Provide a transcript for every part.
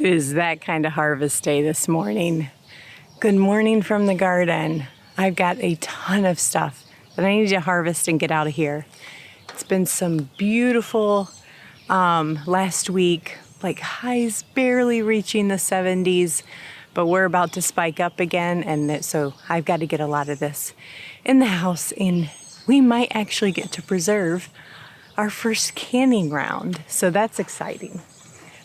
It is that kind of harvest day this morning. Good morning from the garden. I've got a ton of stuff that I need to harvest and get out of here. It's been some beautiful last week, like highs barely reaching the 70s, but we're about to spike up again, and so I've got to get a lot of this in the house, and we might actually get to preserve our first canning round, so that's exciting.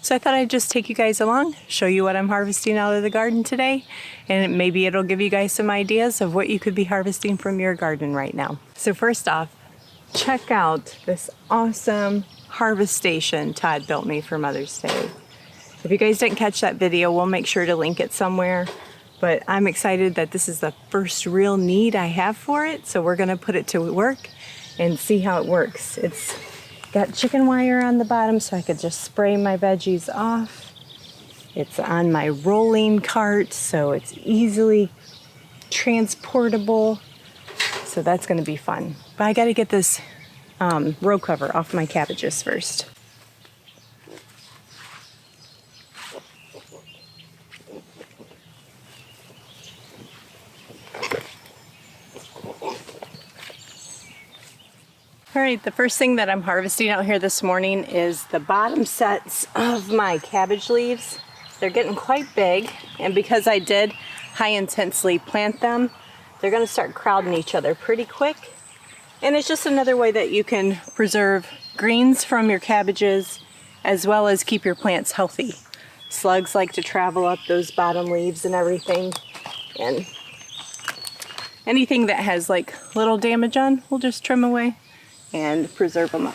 So I thought I'd just take you guys along, show you what I'm harvesting out of the garden today, and maybe it'll give you guys some ideas of what you could be harvesting from your garden right now. So first off, check out this awesome harvest station Todd built me for Mother's Day. If you guys didn't catch that video, we'll make sure to link it somewhere, but I'm excited that this is the first real need I have for it, so we're gonna put it to work and see how it works. It's got chicken wire on the bottom so I could just spray my veggies off. It's on my rolling cart so it's easily transportable. So that's gonna be fun. But I gotta get this row cover off my cabbages first. All right, the first thing that I'm harvesting out here this morning is the bottom sets of my cabbage leaves. They're getting quite big, and because I did high intensely plant them, they're gonna start crowding each other pretty quick. And it's just another way that you can preserve greens from your cabbages as well as keep your plants healthy. Slugs like to travel up those bottom leaves and everything, and anything that has like little damage on, we'll just trim away and preserve them up.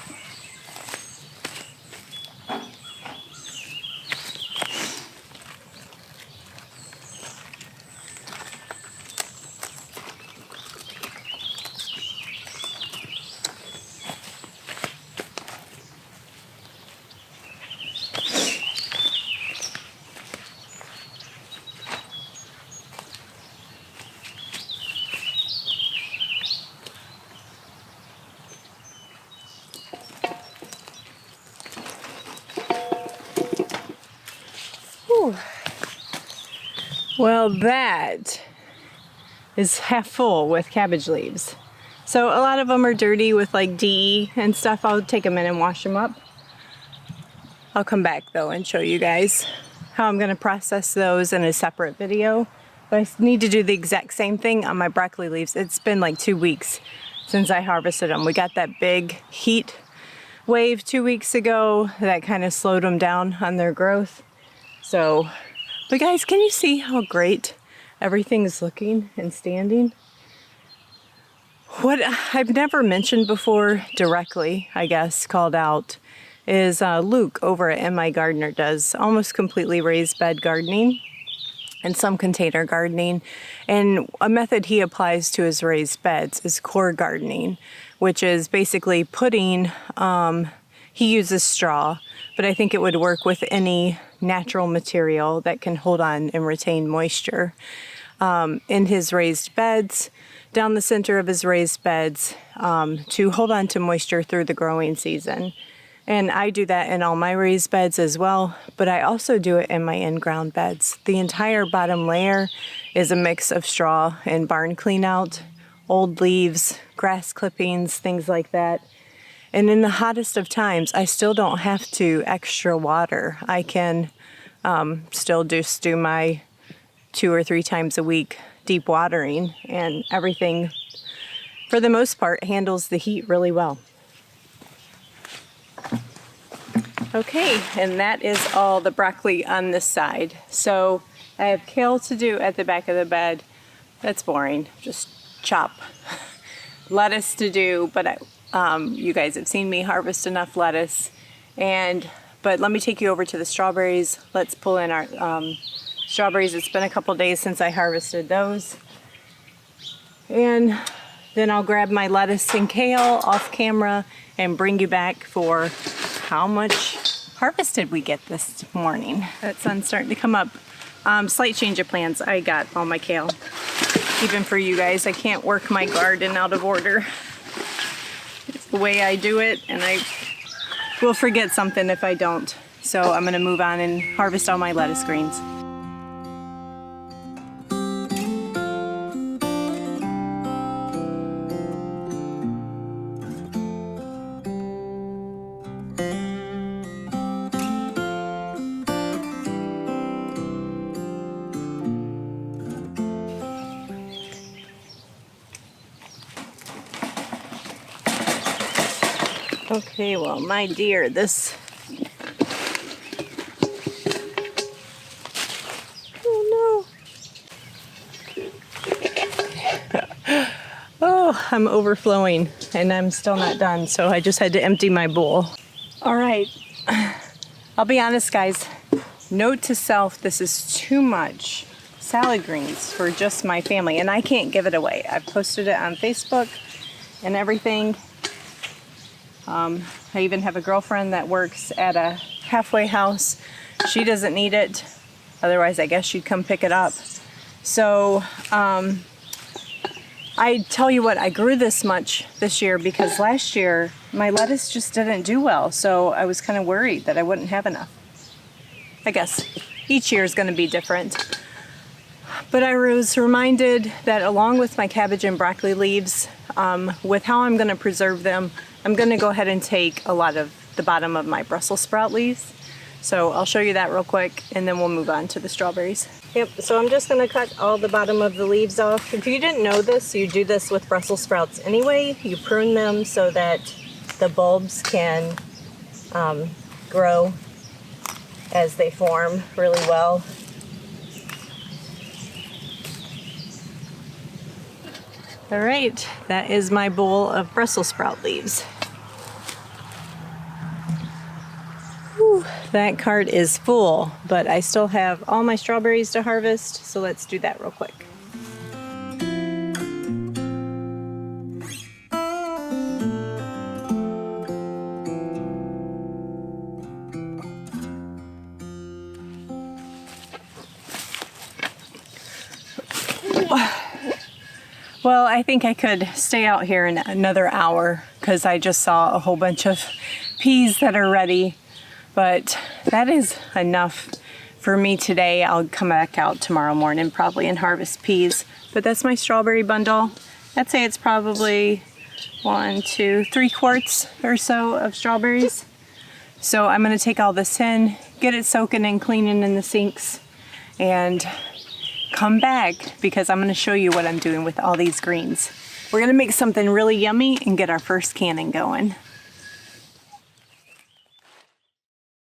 Well, that is half full with cabbage leaves. So a lot of them are dirty with like DE and stuff. I'll take a minute and wash them up. I'll come back though and show you guys how I'm gonna process those in a separate video. But I need to do the exact same thing on my broccoli leaves. It's been like 2 weeks since I harvested them. We got that big heat wave 2 weeks ago that kind of slowed them down on their growth. So, but guys, can you see how great everything is looking and standing? What I've never mentioned before directly, I guess, called out, is Luke over at My Gardener does almost completely raised bed gardening and some container gardening. And a method he applies to his raised beds is core gardening, which is basically putting, he uses straw, but I think it would work with any natural material that can hold on and retain moisture in his raised beds, down the center of his raised beds, to hold on to moisture through the growing season. And I do that in all my raised beds as well, but I also do it in my in-ground beds. The entire bottom layer is a mix of straw and barn clean out, old leaves, grass clippings, things like that. And in the hottest of times, I still don't have to extra water. I can still just do my 2 or 3 times a week deep watering, and everything, for the most part, handles the heat really well. Okay, and that is all the broccoli on this side. So I have kale to do at the back of the bed. That's boring, just chop. Lettuce to do, but you guys have seen me harvest enough lettuce. But let me take you over to the strawberries. Let's pull in our strawberries. It's been a couple days since I harvested those. And then I'll grab my lettuce and kale off camera and bring you back for how much harvest did we get this morning. That sun's starting to come up. Slight change of plans. I got all my kale. Even for you guys, I can't work my garden out of order. It's the way I do it, and I will forget something if I don't. So I'm gonna move on and harvest all my lettuce greens. Okay, well, my dear, this... Oh, no. Oh, I'm overflowing, and I'm still not done, so I just had to empty my bowl. All right. I'll be honest, guys. Note to self, this is too much salad greens for just my family, and I can't give it away. I've posted it on Facebook and everything. I even have a girlfriend that works at a halfway house. She doesn't need it. Otherwise, I guess she'd come pick it up. So, I tell you what, I grew this much this year because last year my lettuce just didn't do well. So I was kind of worried that I wouldn't have enough. I guess each year is going to be different. But I was reminded that along with my cabbage and broccoli leaves, with how I'm going to preserve them, I'm going to go ahead and take a lot of the bottom of my Brussels sprout leaves. So I'll show you that real quick and then we'll move on to the strawberries. Yep, so I'm just going to cut all the bottom of the leaves off. If you didn't know this, you do this with Brussels sprouts anyway. You prune them so that the bulbs can grow as they form really well. All right, that is my bowl of Brussels sprout leaves. Whew, that cart is full, but I still have all my strawberries to harvest, so let's do that real quick. Well, I think I could stay out here in another hour because I just saw a whole bunch of peas that are ready, but that is enough for me today. I'll come back out tomorrow morning probably and harvest peas, but that's my strawberry bundle. I'd say it's probably 1, 2, 3 quarts or so of strawberries. So I'm gonna take all this in, get it soaking and cleaning in the sinks, and come back because I'm going to show you what I'm doing with all these greens. We're going to make something really yummy and get our first canning going.